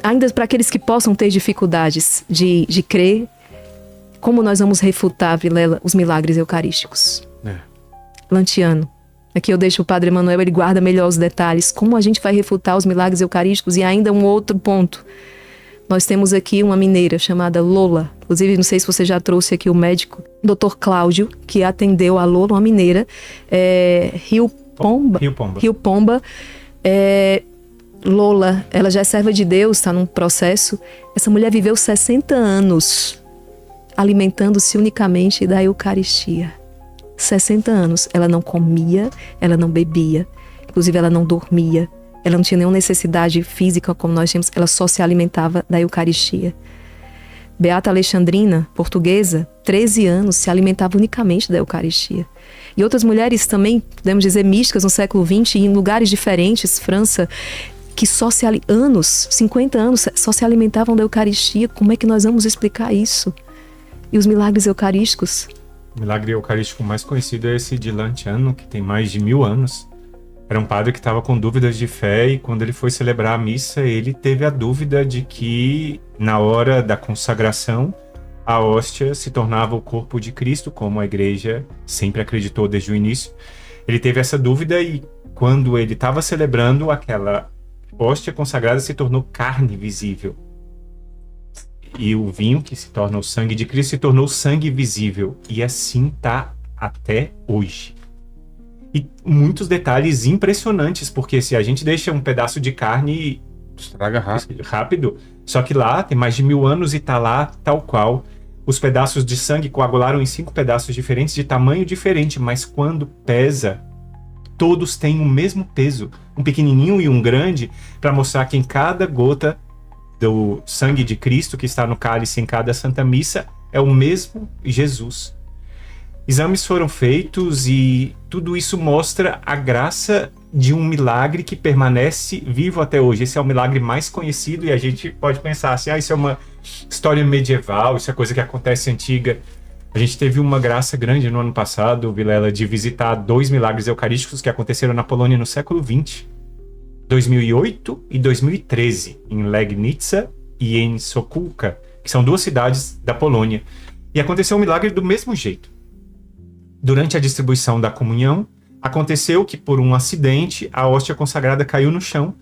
ainda para aqueles que possam ter dificuldades de crer, como nós vamos refutar, Vilela, os milagres eucarísticos? Lantiano. Aqui eu deixo o Padre Emanuel, ele guarda melhor os detalhes. Como a gente vai refutar os milagres eucarísticos? E ainda um outro ponto. Nós temos aqui uma mineira chamada Lola. Inclusive, não sei se você já trouxe aqui o médico, Dr. Cláudio, que atendeu a Lola, uma mineira, Rio Pomba. Lola, ela já é serva de Deus, está num processo. Essa mulher viveu 60 anos alimentando-se unicamente da Eucaristia. 60 anos. Ela não comia, ela não bebia, inclusive ela não dormia, ela não tinha nenhuma necessidade física como nós tínhamos, ela só se alimentava da Eucaristia. Beata Alexandrina, portuguesa, 13 anos, se alimentava unicamente da Eucaristia. E outras mulheres também, podemos dizer, místicas no século XX, em lugares diferentes, França, que só 50 anos, só se alimentavam da Eucaristia. Como é que nós vamos explicar isso? E os milagres eucarísticos? O milagre eucarístico mais conhecido é esse de Lanciano, que tem mais de 1000 anos. Era um padre que estava com dúvidas de fé e quando ele foi celebrar a missa, ele teve a dúvida de que, na hora da consagração, a hóstia se tornava o corpo de Cristo, como a igreja sempre acreditou desde o início. Ele teve essa dúvida e, quando ele estava celebrando, aquela hóstia consagrada se tornou carne visível. E o vinho, que se torna o sangue de Cristo, se tornou sangue visível. E assim está até hoje. E muitos detalhes impressionantes, porque se a gente deixa um pedaço de carne... estraga rápido. Só que lá tem mais de 1000 anos e está lá tal qual. Os pedaços de sangue coagularam em 5 pedaços diferentes, de tamanho diferente, mas quando pesa, todos têm o mesmo peso. Um pequenininho e um grande, para mostrar que em cada gota do sangue de Cristo que está no cálice em cada Santa Missa é o mesmo Jesus. Exames foram feitos e tudo isso mostra a graça de um milagre que permanece vivo até hoje. Esse é o milagre mais conhecido e a gente pode pensar assim, isso é uma história medieval, isso é coisa que acontece antiga. A gente teve uma graça grande no ano passado, Vilela, de visitar 2 milagres eucarísticos que aconteceram na Polônia no século XX. 2008 e 2013, em Legnica e em Sokółka, que são 2 cidades da Polônia. E aconteceu um milagre do mesmo jeito. Durante a distribuição da comunhão, aconteceu que, por um acidente, a hóstia consagrada caiu no chão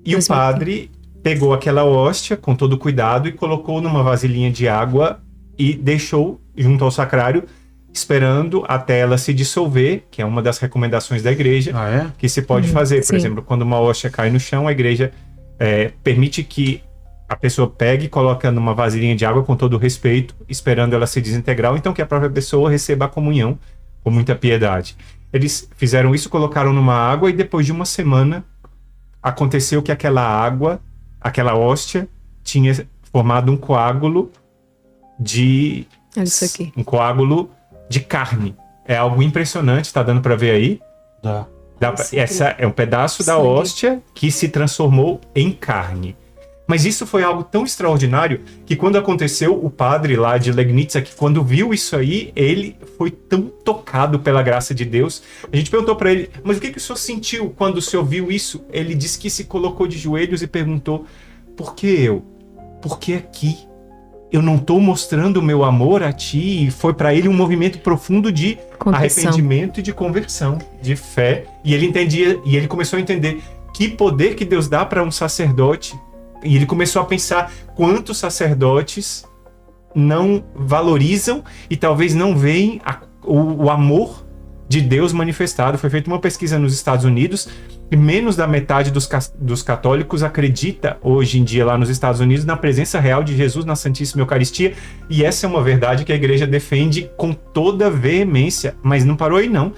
e o padre pegou aquela hóstia com todo cuidado e colocou numa vasilhinha de água e deixou junto ao sacrário, esperando até ela se dissolver, que é uma das recomendações da igreja, que se pode fazer. Por exemplo, quando uma hóstia cai no chão, a igreja permite que a pessoa pegue e coloque numa vasilhinha de água com todo o respeito, esperando ela se desintegrar, ou então que a própria pessoa receba a comunhão com muita piedade. Eles fizeram isso, colocaram numa água e depois de uma semana aconteceu que aquela água, aquela hóstia, tinha formado um coágulo de... Olha isso aqui. Um coágulo de carne. É algo impressionante, tá dando para ver aí? Essa é um pedaço da hóstia que se transformou em carne. Mas isso foi algo tão extraordinário que quando aconteceu, o padre lá de Legnica, que quando viu isso aí, ele foi tão tocado pela graça de Deus. A gente perguntou para ele, mas o que o senhor sentiu quando o senhor viu isso? Ele disse que se colocou de joelhos e perguntou, por que eu? Por que aqui? Eu não estou mostrando o meu amor a ti? E foi para ele um movimento profundo de arrependimento e de conversão, de fé. E ele entendia, e ele começou a entender que poder que Deus dá para um sacerdote. E ele começou a pensar quantos sacerdotes não valorizam e talvez não veem o amor de Deus manifestado. Foi feita uma pesquisa nos Estados Unidos e menos da metade dos católicos acredita hoje em dia lá nos Estados Unidos na presença real de Jesus na Santíssima Eucaristia. E essa é uma verdade que a igreja defende com toda veemência. Mas não parou aí não.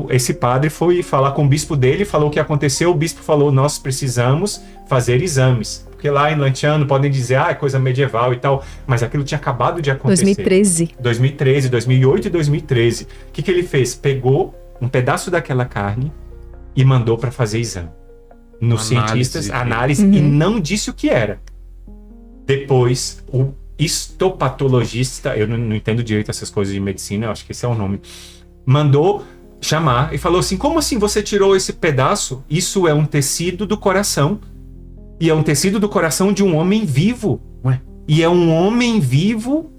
Esse padre foi falar com o bispo dele, falou o que aconteceu, o bispo falou, nós precisamos fazer exames. Porque lá em Lanciano podem dizer, é coisa medieval e tal, mas aquilo tinha acabado de acontecer. 2008 e 2013. O que ele fez? Pegou um pedaço daquela carne e mandou para fazer exame. Nos cientistas, análise, e não disse o que era. Depois, o histopatologista, eu não entendo direito essas coisas de medicina, eu acho que esse é o nome, mandou chamar e falou assim, como assim você tirou esse pedaço? Isso é um tecido do coração. E é um tecido do coração de um homem vivo. Ué? E é um homem vivo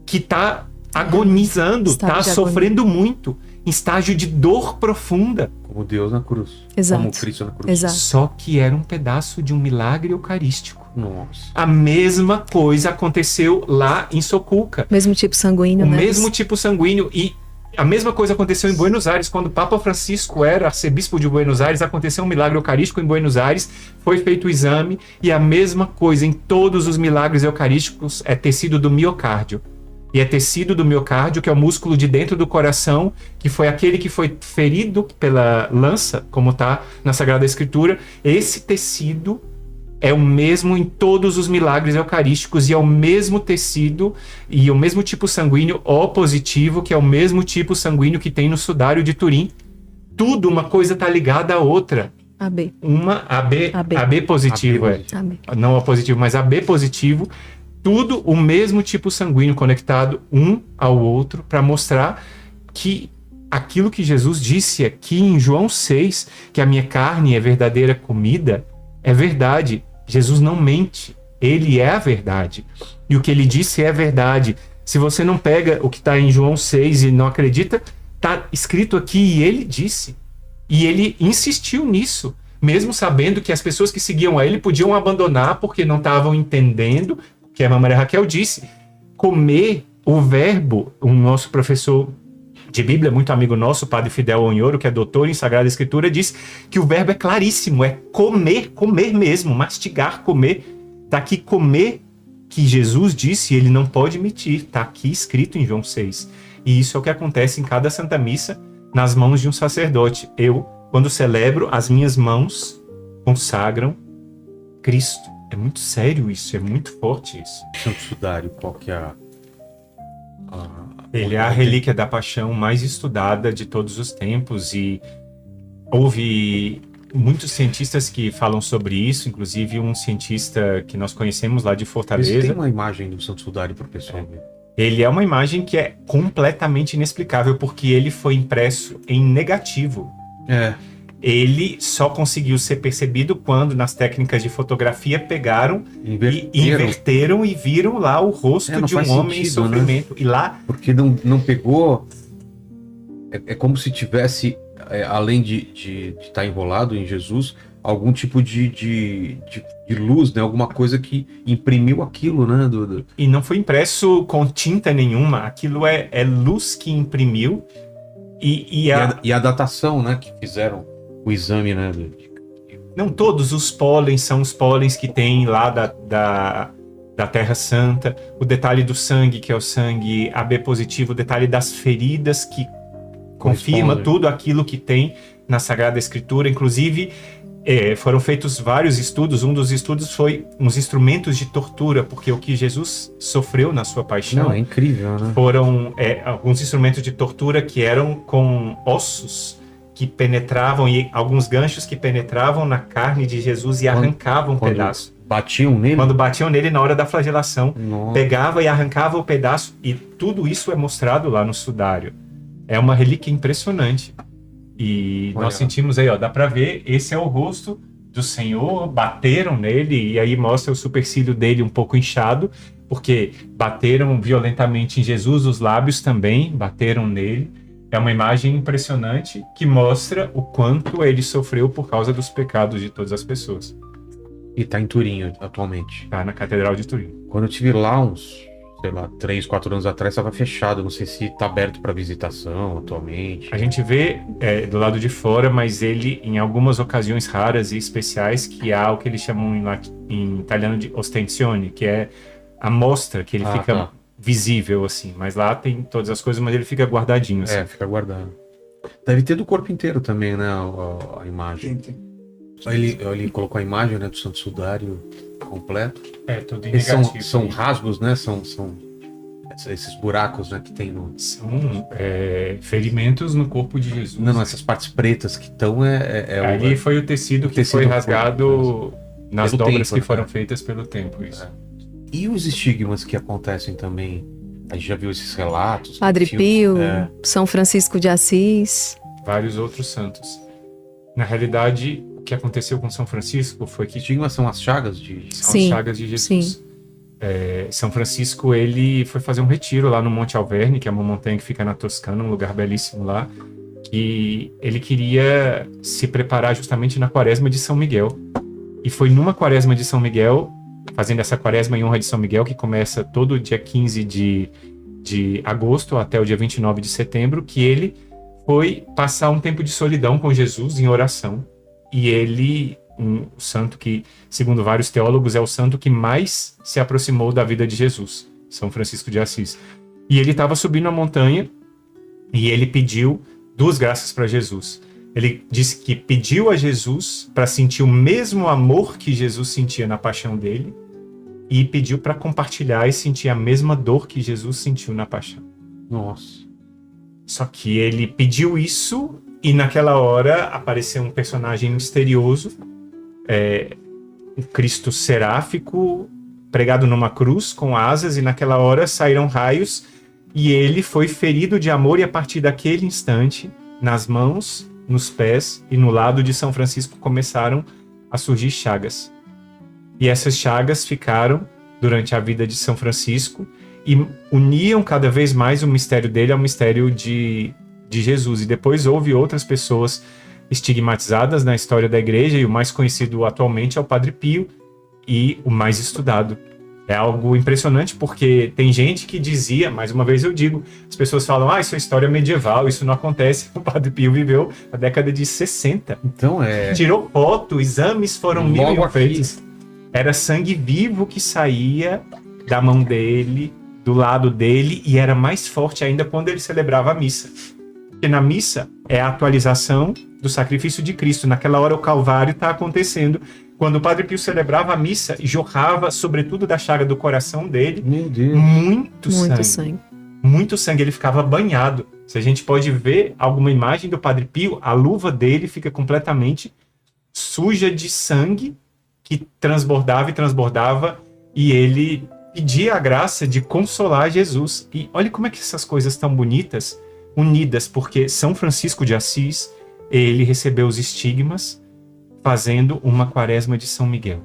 que tá agonizando, Estágio tá de sofrendo muito, em estágio de dor profunda. Como Deus na cruz. Exato. Como Cristo na cruz. Exato. Só que era um pedaço de um milagre eucarístico. Nossa. A mesma coisa aconteceu lá em Socuca. Mesmo tipo sanguíneo, O né? mesmo tipo sanguíneo. E a mesma coisa aconteceu em Buenos Aires. Quando o Papa Francisco era arcebispo de Buenos Aires, aconteceu um milagre eucarístico em Buenos Aires, foi feito o exame, e a mesma coisa em todos os milagres eucarísticos é tecido do miocárdio. E é tecido do miocárdio, que é o músculo de dentro do coração, que foi aquele que foi ferido pela lança, como está na Sagrada Escritura. Esse tecido é o mesmo em todos os milagres eucarísticos, e é o mesmo tecido e o mesmo tipo sanguíneo O positivo, que é o mesmo tipo sanguíneo que tem no sudário de Turim. Tudo, uma coisa está ligada à outra. AB. Uma AB, AB. AB positivo, AB AB. não O positivo, mas AB positivo. Tudo o mesmo tipo sanguíneo conectado um ao outro, para mostrar que aquilo que Jesus disse aqui em João 6, que a minha carne é verdadeira comida, é verdade. Jesus não mente, ele é a verdade. E o que ele disse é verdade. Se você não pega o que está em João 6 e não acredita, está escrito aqui, e ele disse. E ele insistiu nisso, mesmo sabendo que as pessoas que seguiam a ele podiam abandonar porque não estavam entendendo, que a Maria Raquel disse. Comer, o verbo, o nosso professor de Bíblia, muito amigo nosso, o padre Fidel Onhoro, que é doutor em Sagrada Escritura, diz que o verbo é claríssimo, é comer, comer mesmo, mastigar, comer. Tá aqui comer, que Jesus disse, ele não pode mentir, tá aqui escrito em João 6. E isso é o que acontece em cada Santa Missa, nas mãos de um sacerdote. Eu, quando celebro, as minhas mãos consagram Cristo. É muito sério isso, é muito forte isso. Santo Sudário, qual que é Ele é a relíquia da paixão mais estudada de todos os tempos, e houve muitos cientistas que falam sobre isso, inclusive um cientista que nós conhecemos lá de Tem Fortaleza. uma imagem do Santo Sudário para o pessoal ver. Ele é uma imagem que é completamente inexplicável, porque ele foi impresso em negativo. É. Ele só conseguiu ser percebido quando, nas técnicas de fotografia, pegaram e inverteram e viram lá o rosto não de um faz homem em sentido, né? sofrimento. E lá, Porque não pegou. É como se tivesse, além de estar enrolado em Jesus, algum tipo de luz, né? Alguma coisa que imprimiu aquilo, né? e não foi impresso com tinta nenhuma, aquilo é luz que imprimiu. E a datação, né? Que fizeram o exame, né? não todos os pólens são os pólens que tem lá da Terra Santa. O detalhe do sangue, que é o sangue AB positivo, o detalhe das feridas, que confirma tudo aquilo que tem na Sagrada Escritura. Inclusive, foram feitos vários estudos. Um dos estudos foi uns instrumentos de tortura, porque o que Jesus sofreu na sua paixão Não, é incrível, né? foram alguns instrumentos de tortura que eram com ossos que penetravam, e alguns ganchos que penetravam na carne de Jesus e arrancavam um pedaço. Batiam nele? Quando batiam nele na hora da flagelação, Nossa. pegava e arrancava o pedaço, e tudo isso é mostrado lá no sudário. É uma relíquia impressionante. E Olha. nós sentimos aí, ó, dá pra ver, esse é o rosto do Senhor, bateram nele, e aí mostra o supercílio dele um pouco inchado, porque bateram violentamente em Jesus, os lábios também bateram nele. É uma imagem impressionante que mostra o quanto ele sofreu por causa dos pecados de todas as pessoas. E tá em Turim atualmente. Tá na Catedral de Turim. Quando eu estive lá uns, sei lá, 3, 4 anos atrás, estava fechado. Não sei se tá aberto para visitação atualmente. A gente vê do lado de fora, mas ele, em algumas ocasiões raras e especiais, que há o que eles chamam em italiano de ostensione, que é a mostra, que ele fica visível, assim. Mas lá tem todas as coisas, mas ele fica guardadinho, assim. Fica guardado. Deve ter do corpo inteiro também, né, a imagem. Ele colocou a imagem, né, do Santo Sudário completo. Tudo em Eles negativo. são rasgos, né, são esses buracos, né, que tem no... São ferimentos no corpo de Jesus. Não, essas partes pretas que estão Ali foi o tecido que tecido foi rasgado nas pelo dobras tempo, que foram feitas pelo tempo. Isso. E os estigmas que acontecem também? A gente já viu esses relatos. Padre filmes, Pio, São Francisco de Assis. Vários outros santos. Na realidade, que aconteceu com São Francisco foi que Estigmas são as chagas de... são Sim, as chagas de Jesus. sim. São Francisco, ele foi fazer um retiro lá no Monte Alverne, que é uma montanha que fica na Toscana, um lugar belíssimo lá, e ele queria se preparar justamente na quaresma de São Miguel. E foi numa quaresma de São Miguel, fazendo essa quaresma em honra de São Miguel, que começa todo dia 15 de agosto até o dia 29 de setembro, que ele foi passar um tempo de solidão com Jesus em oração. E ele, o santo que, segundo vários teólogos, é o santo que mais se aproximou da vida de Jesus, São Francisco de Assis. E ele estava subindo a montanha e ele pediu 2 graças para Jesus. Ele disse que pediu a Jesus para sentir o mesmo amor que Jesus sentia na paixão dele e pediu para compartilhar e sentir a mesma dor que Jesus sentiu na paixão. Nossa. Só que ele pediu isso e naquela hora apareceu um personagem misterioso, um Cristo seráfico pregado numa cruz com asas, e naquela hora saíram raios e ele foi ferido de amor, e a partir daquele instante, nas mãos, nos pés e no lado de São Francisco começaram a surgir chagas. E essas chagas ficaram durante a vida de São Francisco e uniam cada vez mais o mistério dele ao mistério de Jesus. E depois houve outras pessoas estigmatizadas na história da igreja, e o mais conhecido atualmente é o Padre Pio, e o mais estudado. É algo impressionante, porque tem gente que dizia, mais uma vez eu digo, as pessoas falam, isso é história medieval, isso não acontece. O Padre Pio viveu na década de 60. Então Tirou foto, exames foram Logo 1000 feitos. Era sangue vivo que saía da mão dele, do lado dele, e era mais forte ainda quando ele celebrava a missa. Porque na missa é a atualização do sacrifício de Cristo. Naquela hora o Calvário está acontecendo. Quando o Padre Pio celebrava a missa, jorrava, sobretudo da chaga do coração dele, Meu Deus. muito Muito sangue. sangue. Muito sangue, ele ficava banhado. Se a gente pode ver alguma imagem do Padre Pio, a luva dele fica completamente suja de sangue, que transbordava e transbordava, e ele pedia a graça de consolar Jesus. E olha como é que essas coisas estão bonitas, unidas, porque São Francisco de Assis, ele recebeu os estigmas fazendo uma quaresma de São Miguel.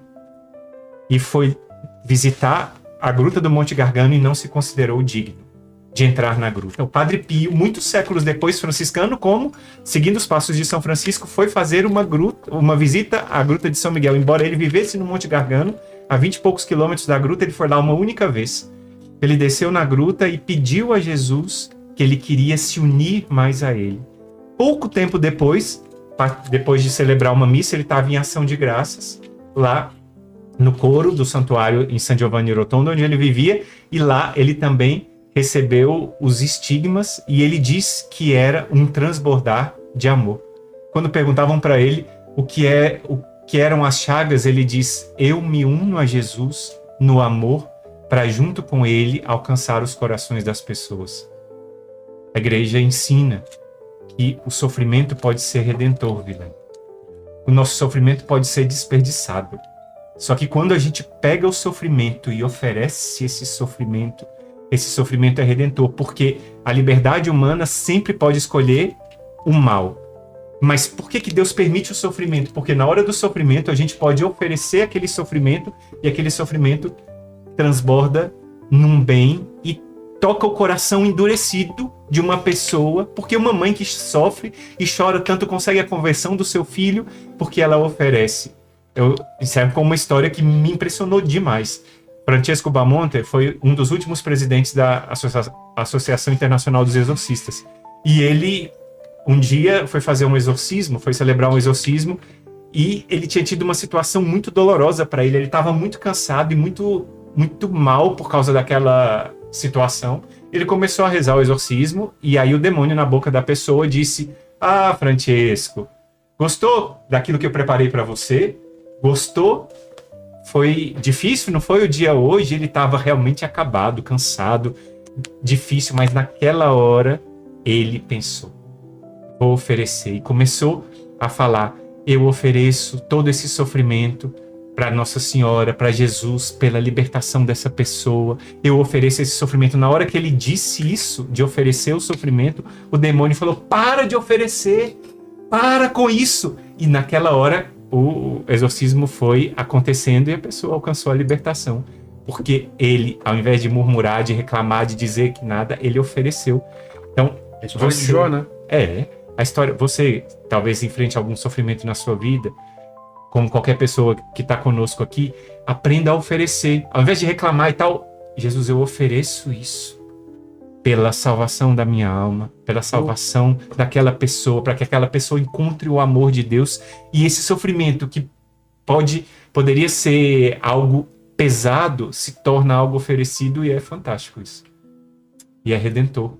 E foi visitar a gruta do Monte Gargano e não se considerou digno de entrar na gruta. O Padre Pio, muitos séculos depois, franciscano, como, seguindo os passos de São Francisco, foi fazer uma visita à gruta de São Miguel. Embora ele vivesse no Monte Gargano, a 20 e poucos quilômetros da gruta, ele foi lá uma única vez. Ele desceu na gruta e pediu a Jesus que ele queria se unir mais a ele. Pouco tempo depois de celebrar uma missa, ele estava em ação de graças, lá no coro do santuário em San Giovanni Rotondo, onde ele vivia, e lá ele também recebeu os estigmas, e ele diz que era um transbordar de amor. Quando perguntavam para ele o que eram as chagas, ele diz: eu me uno a Jesus no amor para junto com ele alcançar os corações das pessoas. A igreja ensina que o sofrimento pode ser redentor, Vilém. O nosso sofrimento pode ser desperdiçado. Só que quando a gente pega o sofrimento e oferece esse sofrimento é redentor, porque a liberdade humana sempre pode escolher o mal. Mas por que Deus permite o sofrimento? Porque na hora do sofrimento a gente pode oferecer aquele sofrimento, e aquele sofrimento transborda num bem e toca o coração endurecido de uma pessoa, porque uma mãe que sofre e chora tanto consegue a conversão do seu filho porque ela oferece. Isso é como uma história que me impressionou demais. Francesco Bamonte foi um dos últimos presidentes da Associação Internacional dos Exorcistas. E ele, um dia, foi fazer um exorcismo, foi celebrar um exorcismo, e ele tinha tido uma situação muito dolorosa para ele. Ele estava muito cansado e muito, muito mal por causa daquela situação. Ele começou a rezar o exorcismo, e aí o demônio na boca da pessoa disse: ah, Francesco, gostou daquilo que eu preparei para você? Gostou? Foi difícil, não foi o dia hoje? Ele estava realmente acabado, cansado, difícil, mas naquela hora ele pensou: vou oferecer. E começou a falar: eu ofereço todo esse sofrimento para Nossa Senhora, para Jesus, pela libertação dessa pessoa. Eu ofereço esse sofrimento. Na hora que ele disse isso, de oferecer o sofrimento, o demônio falou: para de oferecer, para com isso. E naquela hora o exorcismo foi acontecendo e a pessoa alcançou a libertação. Porque ele, ao invés de murmurar, de reclamar, de dizer que nada, ele ofereceu. Então, A história de Jó, né? A história, você talvez enfrente algum sofrimento na sua vida, como qualquer pessoa que está conosco aqui, aprenda a oferecer. Ao invés de reclamar e tal, Jesus, eu ofereço isso pela salvação da minha alma, pela salvação daquela pessoa, para que aquela pessoa encontre o amor de Deus. E esse sofrimento que poderia ser algo pesado, se torna algo oferecido, e é fantástico isso. E é redentor.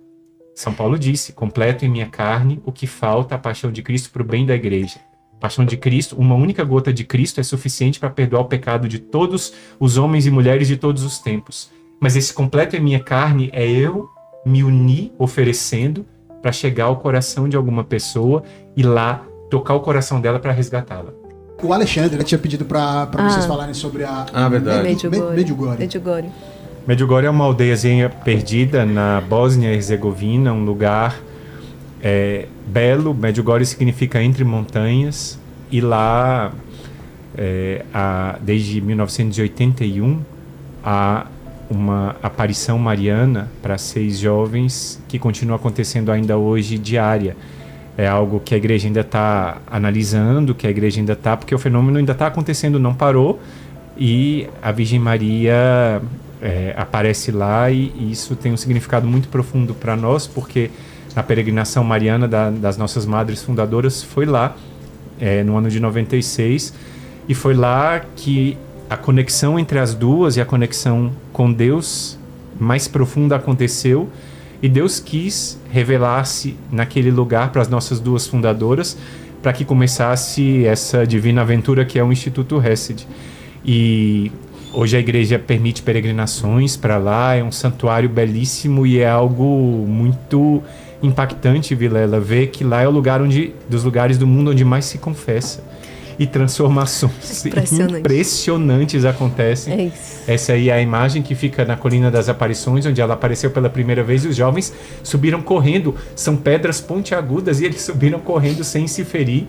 São Paulo disse, completo em minha carne o que falta, a paixão de Cristo para o bem da igreja. A paixão de Cristo, uma única gota de Cristo é suficiente para perdoar o pecado de todos os homens e mulheres de todos os tempos. Mas esse completo em minha carne é eu me unir oferecendo para chegar ao coração de alguma pessoa e lá tocar o coração dela para resgatá-la. O Alexandre tinha pedido para vocês falarem sobre a verdade. Medjugorje. Medjugorje é uma aldeiazinha perdida na Bósnia e Herzegovina, um lugar belo. Medjugorje significa entre montanhas, e lá, desde 1981, há uma aparição mariana para 6 jovens que continua acontecendo ainda hoje, diária. É algo que a igreja ainda está analisando, porque o fenômeno ainda está acontecendo, não parou, e a Virgem Maria aparece lá, e isso tem um significado muito profundo para nós, porque a peregrinação mariana das nossas madres fundadoras foi lá, no ano de 96, e foi lá que a conexão entre as duas e a conexão com Deus mais profunda aconteceu, e Deus quis revelar-se naquele lugar para as nossas duas fundadoras, para que começasse essa divina aventura que é o Instituto Hesed. E hoje a igreja permite peregrinações para lá, é um santuário belíssimo, e é algo muito impactante, Vilela, ver que lá é o lugar dos lugares do mundo onde mais se confessa. E transformações impressionantes acontecem. É isso. Essa aí é a imagem que fica na Colina das Aparições, onde ela apareceu pela primeira vez, e os jovens subiram correndo. São pedras pontiagudas, e eles subiram correndo sem se ferir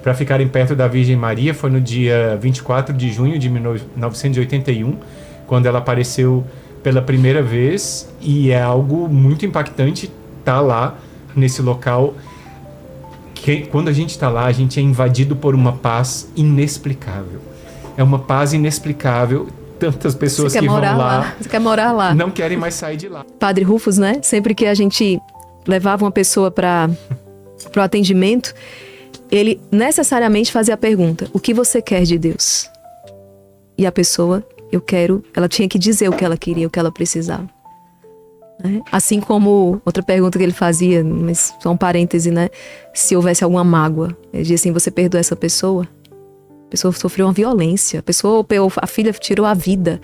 para ficarem perto da Virgem Maria. Foi no dia 24 de junho de 1981, quando ela apareceu pela primeira vez, e é algo muito impactante estar lá, nesse local. Quando a gente está lá, a gente é invadido por uma paz inexplicável. É uma paz inexplicável. Tantas pessoas que vão lá, você quer morar lá, não querem mais sair de lá. Padre Rufus, né? Sempre que a gente levava uma pessoa para o atendimento, ele necessariamente fazia a pergunta: o que você quer de Deus? E a pessoa, ela tinha que dizer o que ela queria, o que ela precisava. Assim como outra pergunta que ele fazia, mas só um parêntese, né? Se houvesse alguma mágoa, ele dizia assim: você perdoa essa pessoa? A pessoa sofreu uma violência, a filha tirou a vida.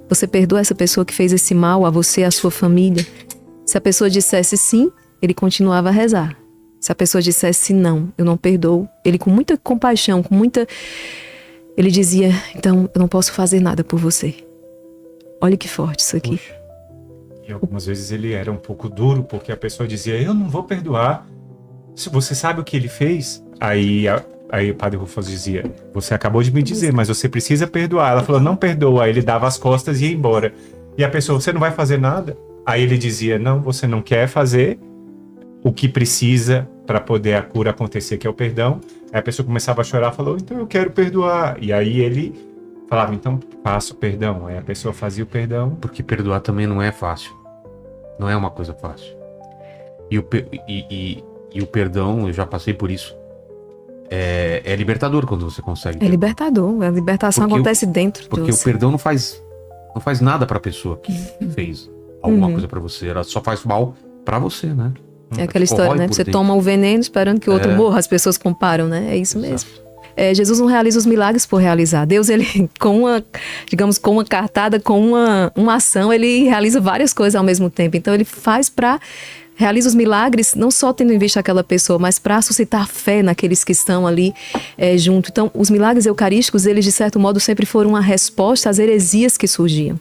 Você perdoa essa pessoa que fez esse mal a você e a sua família? Se a pessoa dissesse sim, ele continuava a rezar. Se a pessoa dissesse não, eu não perdoo, ele com muita compaixão, ele dizia: então eu não posso fazer nada por você. Olha que forte isso aqui. Puxa. E algumas vezes ele era um pouco duro, porque a pessoa dizia: eu não vou perdoar. Se você sabe o que ele fez? Aí o Padre Rufus dizia: você acabou de me dizer, mas você precisa perdoar. Ela falou: não perdoa. Aí ele dava as costas e ia embora. E a pessoa: você não vai fazer nada? Aí ele dizia: não, você não quer fazer o que precisa para poder a cura acontecer, que é o perdão. Aí a pessoa começava a chorar, falou: então eu quero perdoar. E aí ele falava: então faça o perdão. Aí a pessoa fazia o perdão. Porque perdoar também não é fácil. Não é uma coisa fácil. E o perdão, eu já passei por isso. É libertador quando você consegue. É libertador. A libertação acontece dentro de você. Porque o perdão não faz nada pra pessoa que fez alguma coisa pra você. Ela só faz mal pra você, né? É aquela história, né? Você toma o veneno esperando que o outro morra. As pessoas comparam, né? É isso mesmo. Jesus não realiza os milagres por realizar. Deus, ele, com uma cartada, com uma ação, ele realiza várias coisas ao mesmo tempo. Então, ele realiza os milagres, não só tendo em vista aquela pessoa, mas para suscitar fé naqueles que estão ali junto. Então, os milagres eucarísticos, eles, de certo modo, sempre foram uma resposta às heresias que surgiam.